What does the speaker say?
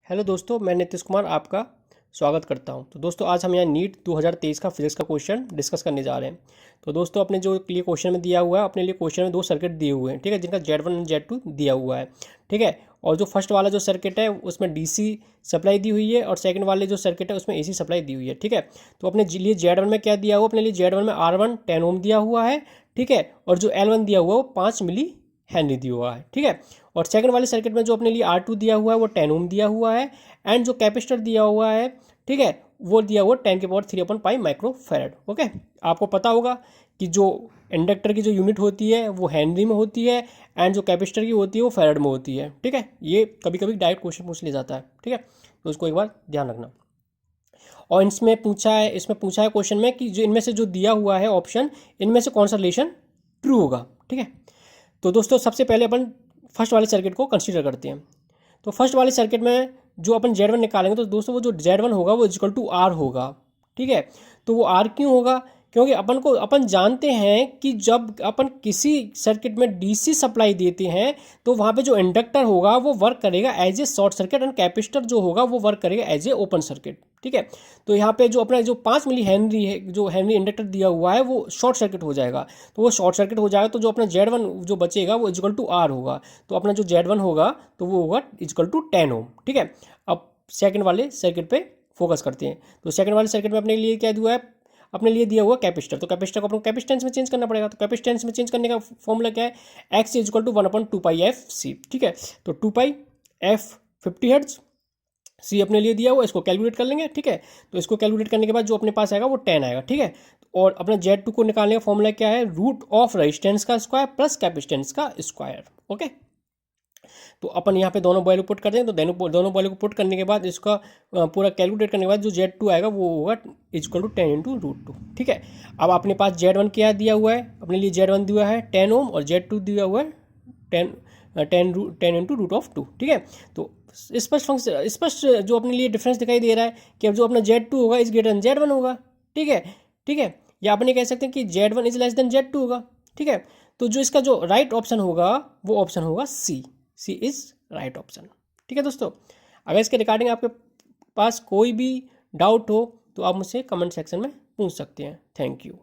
Hello दोस्तों, मैं नीतीश कुमार आपका स्वागत करता हूं। तो दोस्तों आज हम यहाँ नीट 2023 का फिजिक्स का क्वेश्चन डिस्कस करने जा रहे हैं। तो दोस्तों अपने जो लिए क्वेश्चन में दिया हुआ है, अपने लिए क्वेश्चन में दो सर्किट दिए हुए हैं, ठीक है, जिनका Z1 और Z2 दिया हुआ है, ठीक है। और जो फर्स्ट वाला जो सर्किट है उसमें DC सप्लाई दी हुई है और सेकंड वाले जो सर्किट है उसमें AC सप्लाई दी हुई है, ठीक है। तो अपने लिए Z1 में क्या दिया हुआ, अपने लिए Z1 में R1 10 ओम दिया हुआ है, ठीक है। और जो L1 दिया हुआ है वो 5 मिली हेनरी दिया हुआ है, ठीक है। और सेकंड वाले सर्किट में जो अपने लिए R2 दिया हुआ है वो 10 ओम दिया हुआ है एंड जो कैपेसिटर दिया हुआ है, ठीक है, वो दिया हुआ 10⁵ माइक्रो फैरड। ओके, आपको पता होगा कि जो इंडक्टर की जो यूनिट होती है वो हेनरी में होती है एंड जो कैपेसिटर की होती है वो फैरड में होती है, ठीक है। ये कभी कभी डायरेक्ट क्वेश्चन पूछ लिया जाता है, ठीक है, तो उसको एक बार ध्यान रखना। और इसमें पूछा है क्वेश्चन में कि जो इनमें से जो दिया हुआ है ऑप्शन, इनमें से कौन सा रिलेशन ट्रू होगा, ठीक है। तो दोस्तों सबसे पहले अपन फर्स्ट वाले सर्किट को कंसीडर करते हैं। तो फर्स्ट वाले सर्किट में जो अपन Z1 निकालेंगे तो दोस्तों वो जो Z1 होगा वो इक्वल टू R होगा, ठीक है। तो वो R क्यों होगा? क्योंकि अपन जानते हैं कि जब अपन किसी सर्किट में DC सप्लाई देते हैं तो वहाँ पे जो इंडक्टर होगा वो वर्क करेगा as a short circuit and capacitor जो होगा वो वर्क करेगा एज ए ओपन सर्किट, ठीक है। तो यहाँ पे जो अपना जो 5 मिली हेनरी है, जो हेनरी इंडक्टर दिया हुआ है वो शॉर्ट सर्किट हो जाएगा। तो वो शॉर्ट सर्किट हो जाएगा तो जो अपना Z1 जो बचेगा वो इक्वल टू R होगा। तो अपना जो Z1 होगा तो वो होगा इक्वल टू 10 ओम, ठीक है। अब सेकंड वाले सर्किट पे फोकस करते हैं। तो सेकंड वाले सर्किट में अपने लिए क्या दिया है, अपने लिए दिया हुआ कैपेसिटर। तो कैपेसिटर को अपने कैपेसिटेंस में चेंज करना पड़ेगा। तो कैपेसिटेंस में चेंज करने का फॉर्मूला क्या है, एक्स इक्वल टू 1/2πfc, ठीक है। तो 2πf 50 हर्ट्ज, सी अपने लिए दिया हुआ, इसको कैलकुलेट कर लेंगे, ठीक है। तो इसको कैलकुलेट करने के बाद जो अपने पास आएगा वो 10 आएगा, ठीक है। और अपना Z2 को निकालने का फॉर्मूला क्या है, रूट ऑफ रेजिस्टेंस का स्क्वायर प्लस कैपेसिटेंस का स्क्वायर, ओके। तो अपन यहाँ पे दोनों वैल्यू पुट कर देंगे। तो दोनों वैल्यू को पुट करने के बाद इसका पूरा कैलकुलेट करने के बाद जो Z2 आएगा वो होगा इक्वल टू 10 × √2, ठीक है। अब अपने पास Z1 क्या दिया हुआ है, अपने लिए Z1 दिया है 10 ओम और Z2 दिया हुआ है 10 × √2, ठीक है। तो स्पष्ट जो अपने लिए डिफरेंस दिखाई दे रहा है कि अब जो अपना Z2 होगा इज ग्रेटर देन Z1 होगा, ठीक है, ठीक है। या अपने कह सकते हैं कि Z1 is less than Z2 होगा, ठीक है। तो जो इसका जो राइट ऑप्शन होगा वो ऑप्शन होगा सी इज राइट ऑप्शन, ठीक है दोस्तों। अगर इसके रिगार्डिंग आपके पास कोई भी डाउट हो तो आप मुझसे कमेंट सेक्शन में पूछ सकते हैं। Thank you.